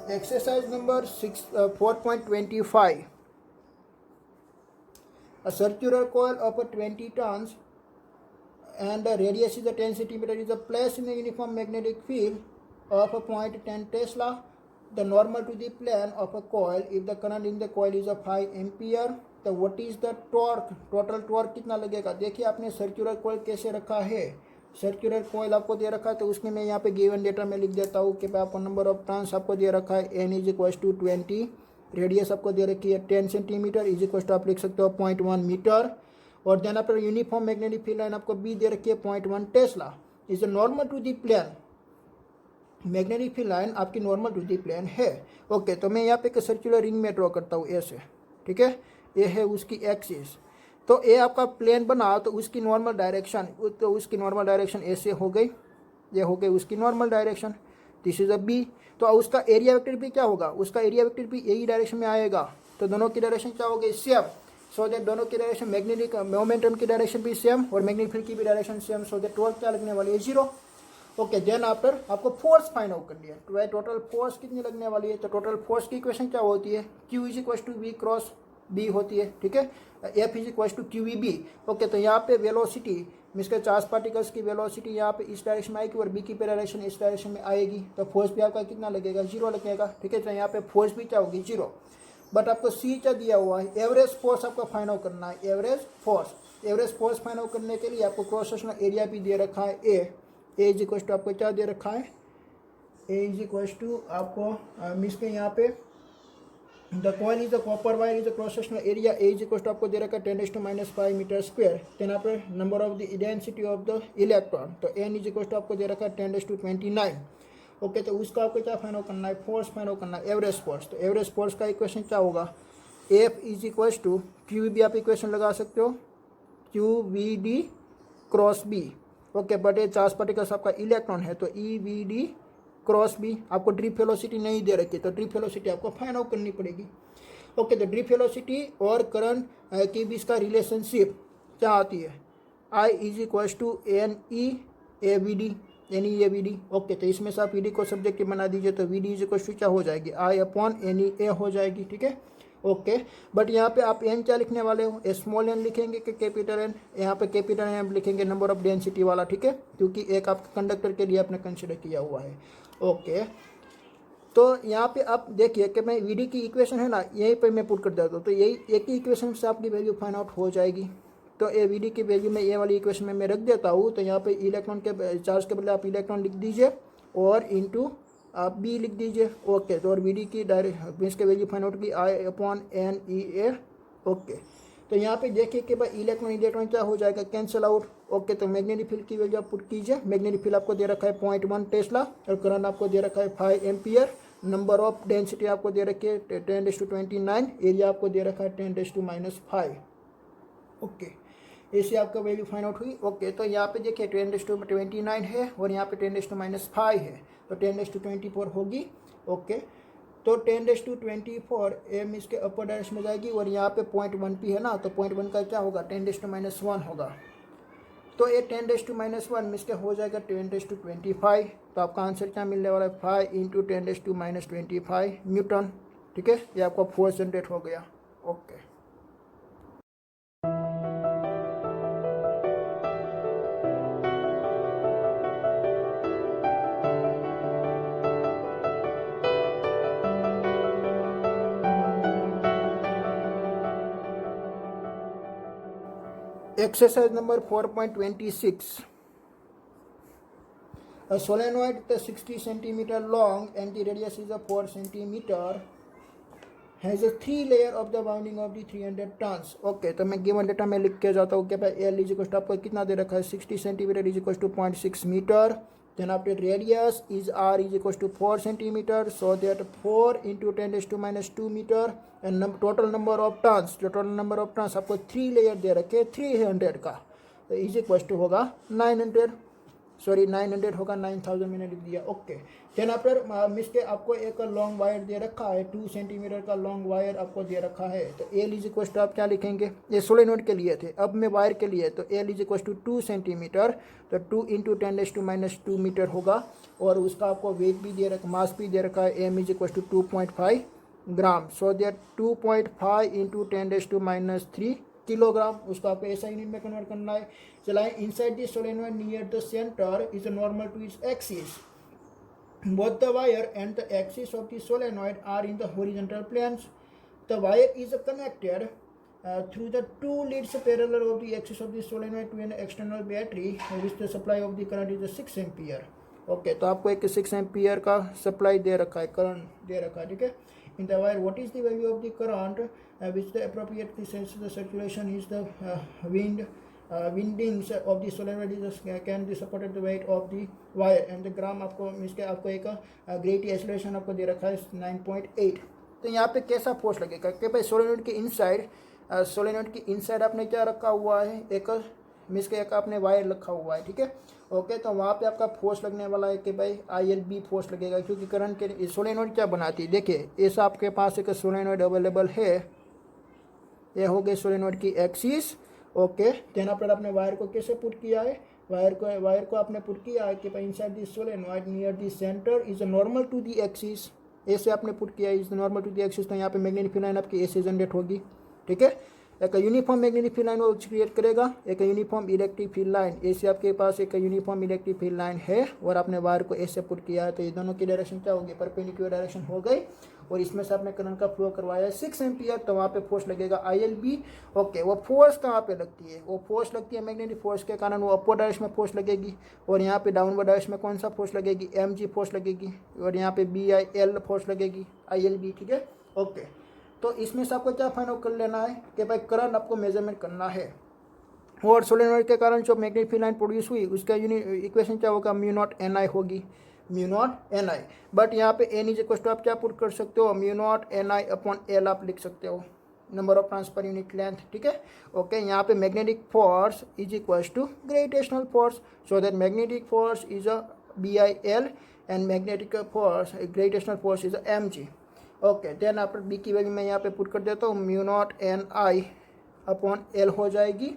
Exercise number 4.25. A circular coil of 20 tons and the radius is 10 centimeter is placed in a uniform magnetic field of 0.10 Tesla. The normal to the plane of a coil, if the current in the coil is 5 ampere, तो what is the torque, total torque कितना लगेगा। देखिए आपने circular coil कैसे रखा है, circular coil आपको दे रखा है, तो उसमें मैं यहाँ पे गिवन डेटा में लिख देता हूँ कि आपको नंबर ऑफ टर्न्स आपको दे रखा है n is equal to 20, radius आपको दे रखी है 10 सेंटीमीटर इज इक्वल टू आप लिख सकते हो 0.1 मीटर, और देन पर यूनिफॉर्म मैग्नेटिक फील्ड लाइन आपको बी दे रखी है 0.1 tesla is normal to the plane. Magnetic field line आपकी नॉर्मल टू दी प्लेन है। ओके, तो मैं यहाँ पे एक सर्कुलर रिंग में ड्रॉ करता हूँ ऐसे, ठीक है, ये है उसकी एक्सिस। तो ये आपका प्लेन बना तो उसकी नॉर्मल डायरेक्शन, तो उसकी नॉर्मल डायरेक्शन ऐसे हो गई, ये हो गई उसकी normal direction, this is a B. तो उसका एरिया वेक्टर भी क्या होगा, उसका एरिया वेक्टर भी यही डायरेक्शन में आएगा, तो दोनों की डायरेक्शन क्या हो गई, सेम। सो दैट दोनों की डायरेक्शन, मैग्नेटिक मोमेंटम की डायरेक्शन भी सेम और मैग्नेटिक फील्ड की भी direction same, so that torque क्या लगने वाली है, 0। ओके, देन आफ्टर आपको फोर्स फाइंड आउट करनी है, तो टोटल फोर्स कितनी लगने वाली है, तो टोटल फोर्स की इक्वेशन क्या होती है, Q is equal to V cross B होती है, ठीक है, F is equal to QEB। Okay, तो यहाँ पे वेलोसिटी मीन्स के चार्ज पार्टिकल्स की वेलोसिटी यहाँ पे इस डायरेक्शन में आएगी और बी की डायरेक्शन इस डायरेक्शन में आएगी, तो फोर्स भी आपका कितना लगेगा, 0 लगेगा, ठीक है। तो यहाँ पे फोर्स भी क्या होगी, 0। बट आपको सी क्या दिया हुआ है, एवरेज फोर्स आपको फाइंड आउट करना है, average force. Average force find out करने के लिए आपको क्रॉस सेक्शनल एरिया भी दे रखा है ए इज इक्वल टू आपको क्या दे रखा है, ए इज इक्वल टू आपको मीन्स के यहाँ पे the coil is the copper wire is the cross sectional area A is equal to आपको दे रखा है 10⁻⁵ मीटर स्क्वायर। देन आप number of the density of the electron, तो एन इज इक्वल टू आपको दे रखा है 10⁻29। ओके, तो उसका आपको क्या फाइंड आउट करना है, फोर्स फाइंड आउट करना है, एवरेज फोर्स। तो एवरेज फोर्स का इक्वेशन क्या होगा, F is equal to Q भी आप इक्वेशन लगा सकते हो, Q V D cross B. Okay, but ये चार्ज पार्टिकल्स आपका इलेक्ट्रॉन है, तो E V D cross B. आपको ड्रिप वेलोसिटी नहीं दे रखी, तो ड्रिप वेलोसिटी आपको फाइंड आउट करनी पड़ेगी। ओके, तो ड्रिप वेलोसिटी और करंट के बीच का रिलेशनशिप क्या आती है, I is equal to N E A V D, N E A V D. Okay, तो इसमें से आप वी डी को सब्जेक्टिव बना दीजिए, तो V D is equal to क्या हो जाएगी, आई अपॉन एन ई ए हो जाएगी, ठीक है। ओके, बट यहाँ पे आप एन क्या लिखने वाले हो, स्मॉल एन लिखेंगे कि कैपिटल एन, यहाँ पे कैपिटल एन लिखेंगे नंबर ऑफ डेंसिटी वाला, ठीक है, क्योंकि एक आपके कंडक्टर के लिए आपने कंसिडर किया हुआ है। ओके, तो यहाँ पे आप देखिए कि मैं वीडी की इक्वेशन है ना, यहीं पे मैं पुट कर देता हूँ, तो यही एक ही इक्वेशन से आपकी वैल्यू फाइंड आउट हो जाएगी। तो ए वीडी की वैल्यू में ये वाली इक्वेशन में मैं रख देता हूँ, तो यहाँ पे इलेक्ट्रॉन के चार्ज के बदले आप इलेक्ट्रॉन लिख दीजिए और इंटू आप बी लिख दीजिए। ओके, तो और वी डी की डायरेक्ट मीन्स के वैल्यू फाइंड आउट की आई अपॉन एन ई ए। ओके, तो यहाँ पे देखिए कि भाई इलेक्ट्रॉन इलेक्ट्रॉन क्या हो जाएगा, कैंसिल आउट। ओके, तो मैग्नेटिक फील्ड की वैल्यू आप पुट कीजिए, मैग्नेटिक फील्ड आपको दे रखा है 0.1 टेस्ला और करंट आपको दे रखा है 5 एम्पियर। नंबर ऑफ डेंसिटी आपको दे रखी है 10⁻29, एरिया आपको दे रखा है 10⁻5। ओके, ऐसे आपका वैल्यू फाइंड आउट हुई। ओके, तो यहाँ पे देखिए 10⁻29 है और यहाँ पे 10⁻5 है, तो 10⁻24 होगी। ओके, तो 10⁻24 एम इसके अपर डायरेक्शन में जाएगी और यहाँ पे 0.1 पी है ना, तो 0.1 का क्या होगा, 10⁻1 होगा। तो ये 10⁻1 में इसके हो जाएगा 10⁻25। तो आपका आंसर क्या मिलने वाला है, 5 इंटू 10⁻25 न्यूटन, ठीक है, ये आपका फोर्स जनरेट हो गया। Okay, exercise number 4.26. A solenoid is 60 centimeter long and the radius is 4 centimeter has a 3 layer of the bounding of the 300 tons. Okay, तो मैं गिवन डेटा में लिख के जाता हूँ कि भाई एल इज इक्वल टू आपको कितना दे रखा है, 60 centimetre is equal to 0.6 metre. Then after radius is R is equal to 4 centimetre, so that 4 into 10⁻2 metre and total number of turns, जो टोटल नंबर ऑफ टर्न्स आपको 3 layer दे रखे 300 का, तो is equal to होगा 900। Sorry 900 होगा, 9000 मैंने लिख दिया। ओके, देन आफ्टर मीन्स के आपको एक लॉन्ग वायर दे रखा है, 2 सेंटीमीटर का लॉन्ग वायर आपको दे रखा है। तो एल इज इक्वल टू आप क्या लिखेंगे, ये सोलेनोइड के लिए थे, अब मैं वायर के लिए, तो L is equal to 2 centimetre, तो 2 इंटू 10⁻² मीटर होगा। और उसका आपको वेट भी दे रखा, मास भी दे रखा है, M is equal to 2.5 gram. So that 2.5 into 10⁻³ kilogram, उसको आपको ऐसा यूनिट में कन्वर्ट करना है। चलाएं, inside the solenoid near the centre is normal to its axis, both the wire and the axis of the solenoid are in the horizontal planes. The wire is connected through the two leads parallel of the axis of the solenoid to an external battery which the supply of the current is 6 ampere. Okay, तो आपको एक 6 ampere का supply दे रखा है, current दे रखा है, ठीक है। In the wire what is the value of the current which the appropriate sense the circulation is the wind windings of the solenoid is can be supported the weight of the wire and the gram आपको means के आपको एक gravity acceleration आपको दे रखा है 9.8। तो यहाँ पे कैसा फोर्स लगेगा कि भाई सोलेनोइड के इनसाइड आपने क्या रखा हुआ है, एक मीन्स के एक आपने वायर रखा हुआ है, ठीक है। ओके, तो वहाँ पे आपका फोर्स लगने वाला है कि भाई ILB फोर्स लगेगा, क्योंकि करंट के सोलेनोइड क्या बनाती है, देखिए ऐसा आपके पास एक सोलेनोइड अवेलेबल है, ये हो गई सोलेनोइड की एक्सिस। ओके, देन आफ्टर आपने वायर को कैसे पुट किया है, वायर को आपने पुट किया है कि inside this solenoid near the centre is normal to the axis, ऐसे आपने पुट किया is normal to the axis. तो यहाँ पे मैग्नेटिक फील्ड लाइन आपकी ऐसे जनरेट होगी, ठीक है। एक यूनिफॉर्म मैग्नेटिक फील्ड लाइन वो क्रिएट करेगा, एक यूनिफॉर्म इलेक्ट्रिक फील्ड लाइन, ऐसे आपके पास एक यूनिफॉर्म इलेक्ट्रिक फील्ड लाइन है और आपने वायर को ऐसे पुट किया है। तो ये दोनों की डायरेक्शन क्या होगी, परपेंडिकुलर डायरेक्शन हो गई, और इसमें से आपने करंट का फ्लो करवाया 6 एम्पियर, तो वहाँ पे फोर्स लगेगा ILB। ओके, वो फोर्स कहाँ पे लगती है, वो फोर्स लगती है मैग्नेटिक फोर्स के कारण, वो अपवर्ड डायरेक्शन में फोर्स लगेगी, और यहाँ पे डाउनवर्ड डायरेक्शन में कौन सा फोर्स लगेगी, mg फोर्स लगेगी, और यहाँ पे BIL फोर्स लगेगी, ILB, ठीक है। ओके, तो इसमें से आपको क्या फाइंड आउट कर लेना है कि भाई करंट आपको मेजरमेंट करना है, और सोलेनोइड के कारण जो मैग्नेटिक फील्ड लाइन प्रोड्यूस हुई उसका इक्वेशन क्या होगा, μ0 Ni होगी, μ0 Ni। बट यहाँ पे n इज इक्वल टू आप क्या पुट कर सकते हो, μ0 Ni अपॉन L आप लिख सकते हो, number of turns per unit length, ठीक है। ओके, यहाँ पे magnetic force is equal to gravitational force, so that magnetic force is a BIL and magnetic force gravitational force is a mg। Okay, then after B की वैल्यू मैं यहाँ पे put कर देता हूँ, μ0 Ni अपॉन L हो जाएगी।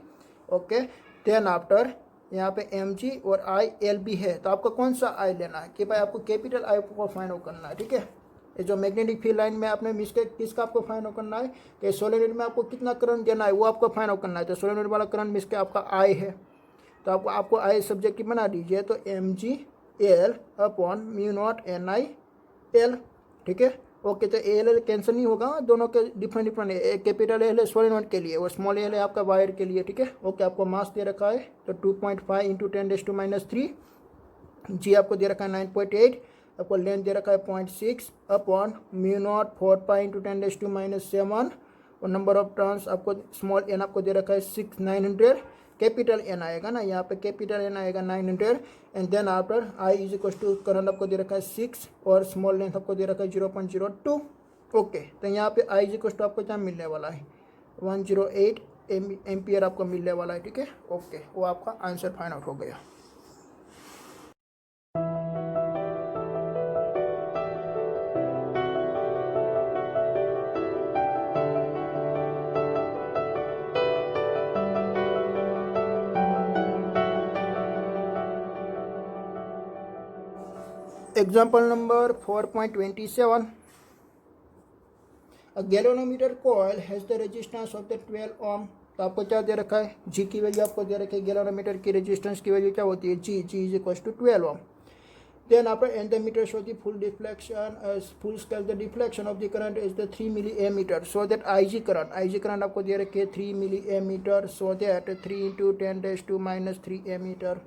ओके, देन आफ्टर यहाँ पे mg और ILB है, तो आपको कौन सा I लेना है कि भाई आपको कैपिटल I को फाइंड आउट करना है, ठीक है। ये जो मैग्नेटिक फील्ड लाइन में आपने किसका आपको फाइंड आउट करना है कि सोलेनोइड में आपको कितना करंट देना है वो आपको फाइंड आउट करना है। तो सोलेनोइड वाला करंट मिस के आपका I है, तो आपको I सब्जेक्ट की बना दीजिए, तो mg L upon μ0 Ni L, ठीक है। ओके, तो एल कैंसिल नहीं होगा, दोनों के डिफरेंट है, कैपिटल एल है सोलेनोइड के लिए और स्मॉल एल है आपका वायर के लिए, ठीक है। ओके, आपको मास दे रखा है तो 2.5 इंटू 10⁻³ जी आपको दे रखा है 9.8, आपको लेंथ दे रखा है 0.6 अपॉन μ0 4π इंटू 10⁻⁷, और नंबर ऑफ टर्न्स आपको स्मॉल एन आपको दे रखा है 900, कैपिटल एन आएगा ना, यहाँ पे कैपिटल एन आएगा 900, and then after I is equal to current आपको दे रखा है 6 और स्मॉल लेंथ आपको दे रखा है 0.02। ओके, तो यहाँ पे I इज इक्वल टू आपको क्या मिलने वाला है, 108 एम्पियर आपको मिलने वाला है, ठीक है। ओके, वो आपका आंसर फाइंड आउट हो गया। Example number 4.27. A galvanometer coil has the resistance of the 12 ohm। तो आपको क्या दे रखा है, जी की वैल्यू आपको दे रखी है, गैल्वेनोमीटर की रेजिस्टेंस की वैल्यू क्या होती है, G is equal to 12 ohm. Then after and the meter show the full scale the deflection of the current is the 3 milli ammeter, so that IG current आपको दे रखी है 3 milli ammeter, so that 3 into 10⁻³ ammeter.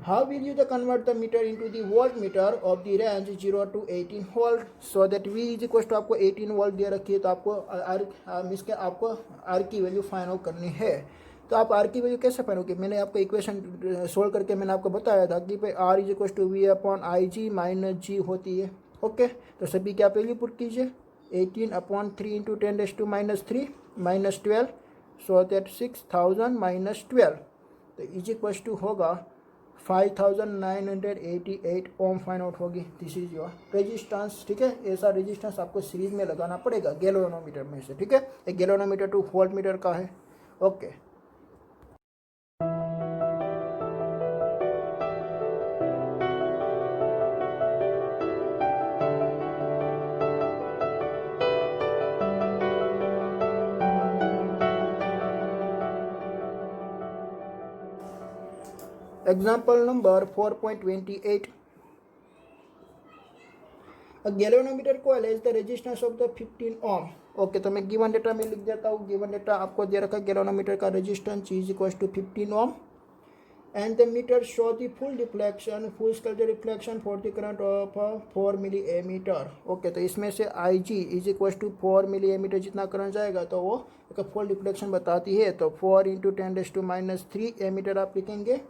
How will you convert the meter into the voltmeter of the range 0 to 18 volt, so that V is equal to आपको 18 volt दे रखी है, तो आपको आपको R की वैल्यू फाइंड आउट करनी है। तो आप R की वैल्यू कैसे फाइंड आउट की, मैंने आपको इक्वेशन सोल्व करके मैंने आपको बताया था कि भाई R is equal to V upon IG माइनस G होती है। ओके, तो सभी की आप वैल्यू पुट कीजिए, 18 upon 3 into 10⁻³ minus 12, so that 6000 minus 12, तो इज इक्वल टू होगा 5988 ओम फाइंड आउट होगी। दिस इज योर रेजिस्टेंस, ठीक है। ऐसा रेजिस्टेंस आपको सीरीज में लगाना पड़ेगा गैल्वेनोमीटर में से, ठीक है। एक गैल्वेनोमीटर 2 वोल्ट मीटर का है। Okay, example number 4.28, a galvanometer coil has the resistance of the 15 ohm। Okay, तो मैं गिवन डेटा में लिख देता हूँ। गिवन डेटा आपको दे रखा है, गैल्वेनोमीटर का resistance is equal to 15 ohm and the meter show the full deflection, full scale reflection for the current of 4 milliammeter। Okay, तो इसमें से IG इज इक्वल टू 4 मिलीएमीटर जितना करंट जाएगा तो वो एक फुल डिफ्लेक्शन बताती है। तो 4 इंटू 10⁻³ एमीटर आप लिखेंगे।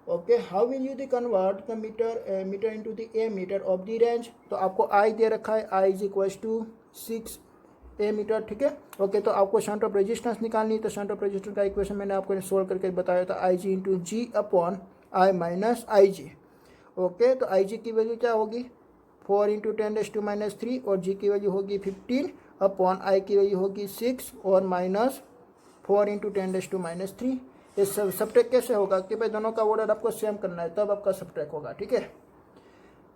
Okay, how will you the convert the meter into the ammeter of the range. तो आपको आई दे रखा है, I is equal to 6 ammeter, ठीक है। ओके, तो आपको शंट ऑफ रेजिस्टेंस निकालनी है। तो शंट ऑफ रेजिस्टेंस का इक्वेशन मैंने आपको सोल्व करके बताया था, I G into G upon I minus I G. Okay, तो आई जी की वैल्यू क्या होगी 4 इंटू 10⁻³ और जी की वैल्यू होगी 15 अपॉन आई की वैल्यू होगी 6 और माइनस 4 इंटू 10⁻³। ये सब्ट्रैक्ट कैसे होगा कि भाई दोनों का ऑर्डर आपको सेम करना है, तब आपका सब्ट्रैक्ट होगा, ठीक है।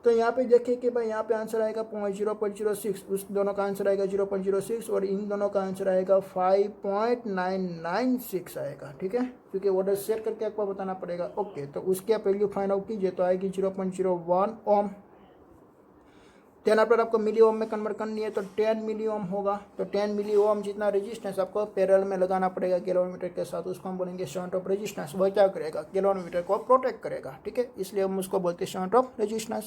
तो यहाँ पे देखिए कि भाई यहाँ पे आंसर आएगा 0.06, उस दोनों का आंसर आएगा 0.06 और इन दोनों का आंसर आएगा 5.996 आएगा, ठीक है, क्योंकि ऑर्डर सेट करके आपको बताना पड़ेगा। ओके, तो उसकी आप वैल्यू फाइंड आउट कीजिए तो आएगी 0.01 ओम। देन आफ्टर आपको मिली ओम में कन्वर्ट करनी है तो 10 मिली ओम होगा। तो 10 मिली ओम जितना रेजिस्टेंस आपको पैरेलल में लगाना पड़ेगा गैल्वेनोमीटर के साथ, उसको हम बोलेंगे शंट ऑफ रेजिस्टेंस। वह क्या करेगा, गैल्वेनोमीटर को प्रोटेक्ट करेगा, ठीक है, इसलिए हम उसको बोलते हैं शंट ऑफ रेजिस्टेंस।